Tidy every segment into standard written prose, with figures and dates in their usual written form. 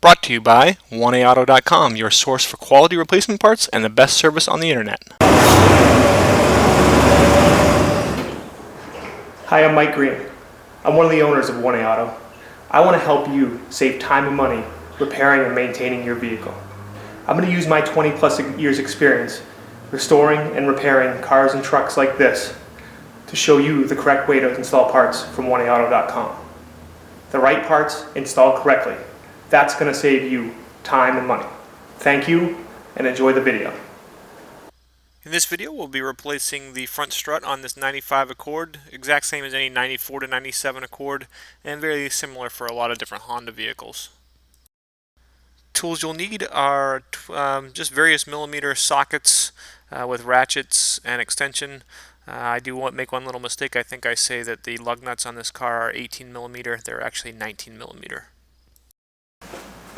Brought to you by 1AAuto.com, your source for quality replacement parts and the best service on the internet. Hi, I'm Mike Green. I'm one of the owners of 1A Auto. I want to help you save time and money repairing and maintaining your vehicle. I'm going to use my 20+ years experience restoring and repairing cars and trucks like this to show you the correct way to install parts from 1AAuto.com. The right parts installed correctly. That's going to save you time and money. Thank you and enjoy the video. In this video we'll be replacing the front strut on this 95 Accord, exact same as any 94 to 97 Accord, and very similar for a lot of different Honda vehicles. Tools you'll need are just various millimeter sockets with ratchets and extension. I do make one little mistake. I think I say that the lug nuts on this car are 18 millimeter. They're actually 19 millimeter.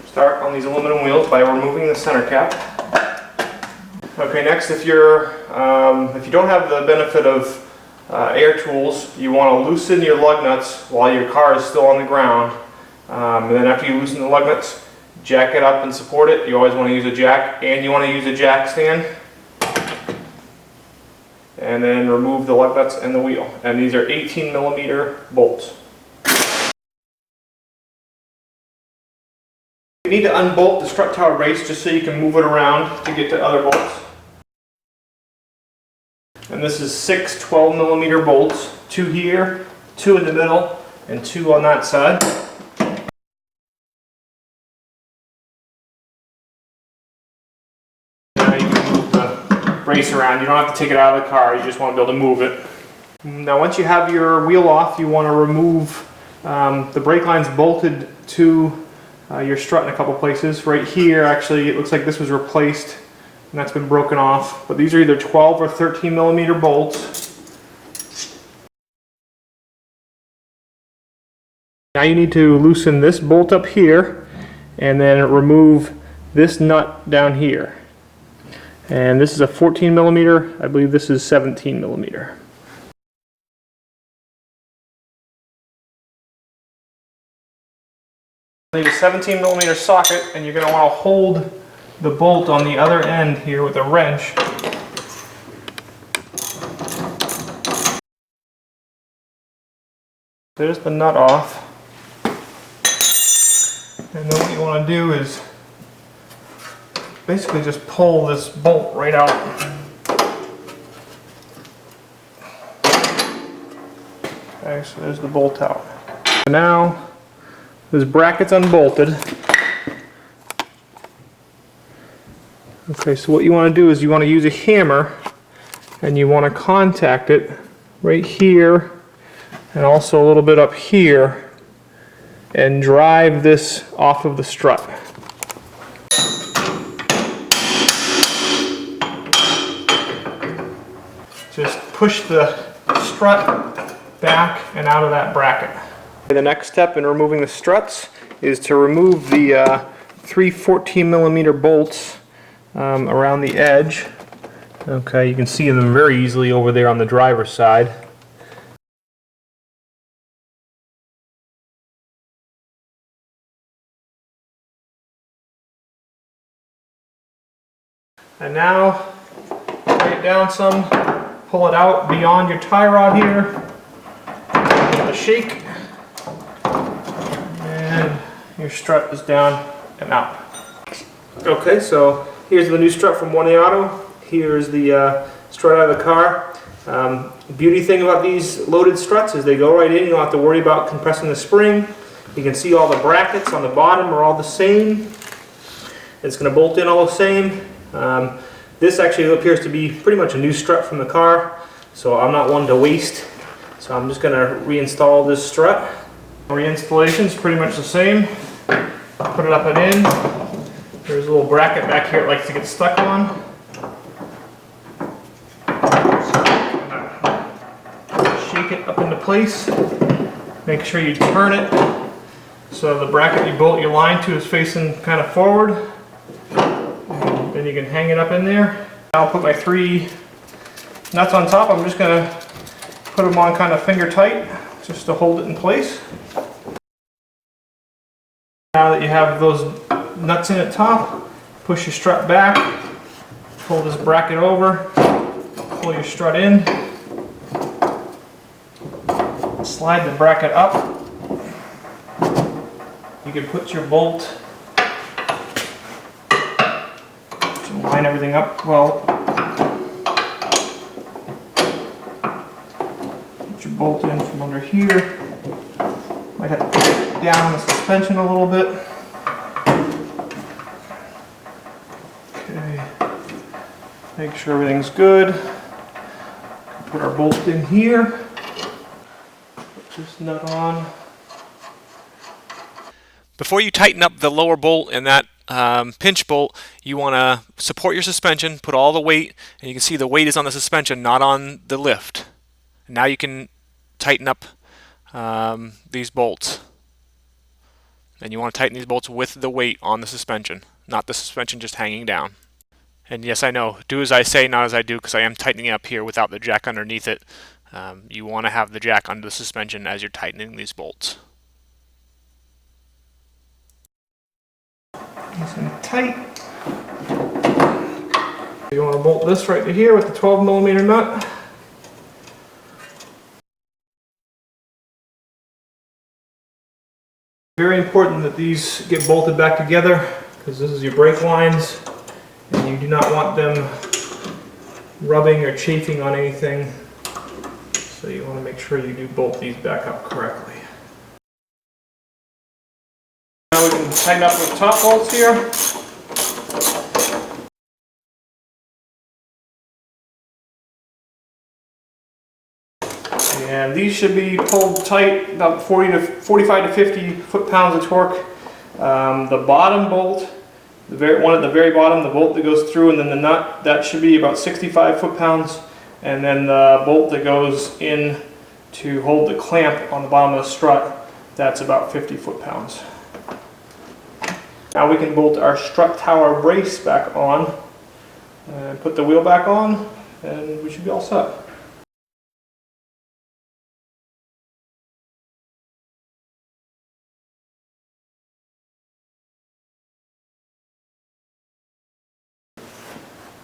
Start on these aluminum wheels by removing the center cap. Okay, next, if you don't have the benefit of air tools, you want to loosen your lug nuts while your car is still on the ground. And then after you loosen the lug nuts, jack it up and support it. You always want to use a jack, and you want to use a jack stand. And then remove the lug nuts and the wheel. And these are 18 millimeter bolts. You need to unbolt the strut tower brace just so you can move it around to get to other bolts. And this is 6 12 millimeter bolts, 2 here, 2 in the middle, and 2 on that side. Now you can move the brace around. You don't have to take it out of the car, you just want to be able to move it. Now once you have your wheel off, you want to remove the brake lines bolted to your strut in a couple places. Right here, actually, it looks like this was replaced and that's been broken off. But these are either 12 or 13 millimeter bolts. Now you need to loosen this bolt up here and then remove this nut down here. And this is a 14 millimeter. I believe this is 17 millimeter. Need a 17 millimeter socket, and you're going to want to hold the bolt on the other end here with a wrench. There's the nut off. And then what you want to do is basically just pull this bolt right out. Okay, so there's the bolt out. Now this bracket's unbolted. Okay, so what you want to do is you want to use a hammer and you want to contact it right here and also a little bit up here and drive this off of the strut. Just push the strut back and out of that bracket. The next step in removing the struts is to remove the 3 14 millimeter bolts around the edge. Okay, you can see them very easily over there on the driver's side. And now, lay it down some, pull it out beyond your tie rod here, give it a shake. And your strut is down and out. Okay, so here's the new strut from 1A Auto. Here's the strut out of the car. Beauty thing about these loaded struts is they go right in. You don't have to worry about compressing the spring. You can see all the brackets on the bottom are all the same. It's going to bolt in all the same. This actually appears to be pretty much a new strut from the car, so I'm not one to waste. So I'm just going to reinstall this strut. Reinstallation is pretty much the same. Put it up and in. There's a little bracket back here it likes to get stuck on. Shake it up into place. Make sure you turn it so the bracket you bolt your line to is facing kind of forward. And then you can hang it up in there. I'll put my 3 nuts on top. I'm just going to put them on kind of finger tight just to hold it in place. Now that you have those nuts in at top, push your strut back, pull this bracket over, pull your strut in, slide the bracket up. You can put your bolt, to line everything up well. Put your bolt in from under here. Might have to put it down the suspension a little bit. Okay. Make sure everything's good. Put our bolt in here. Put this nut on. Before you tighten up the lower bolt and that pinch bolt, you want to support your suspension, put all the weight, and you can see the weight is on the suspension, not on the lift. Now you can tighten up these bolts. And you want to tighten these bolts with the weight on the suspension, not the suspension just hanging down. And yes, I know, do as I say, not as I do, because I am tightening up here without the jack underneath it. You want to have the jack under the suspension as you're tightening these bolts. Nice and tight. You want to bolt this right to here with the 12mm nut. Very important that these get bolted back together because this is your brake lines and you do not want them rubbing or chafing on anything. So you want to make sure you do bolt these back up correctly. Now we can tighten up the top bolts here. And these should be pulled tight, about 45 to 50 foot-pounds of torque. The bottom bolt, one at the very bottom, the bolt that goes through, and then the nut, that should be about 65 foot-pounds. And then the bolt that goes in to hold the clamp on the bottom of the strut, that's about 50 foot-pounds. Now we can bolt our strut tower brace back on and put the wheel back on, and we should be all set.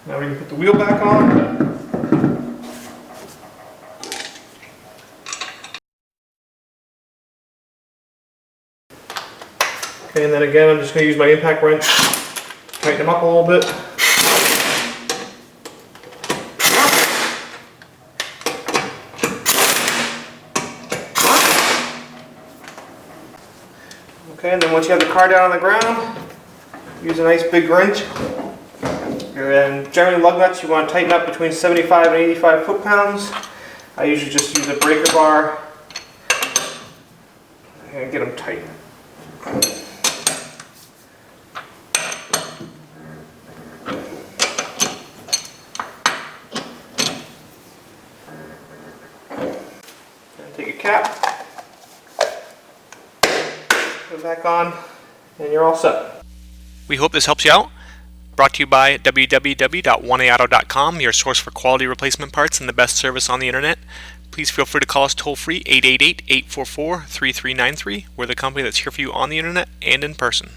Now we can put the wheel back on. Okay, and then again, I'm just going to use my impact wrench to tighten them up a little bit. Okay, and then once you have the car down on the ground, use a nice big wrench. And generally lug nuts you want to tighten up between 75 and 85 foot-pounds. I usually just use a breaker bar and get them tight. And take a cap, put it back on, and you're all set. We hope this helps you out. Brought to you by www.oneaauto.com, your source for quality replacement parts and the best service on the internet. Please feel free to call us toll-free 888-844-3393. We're the company that's here for you on the internet and in person.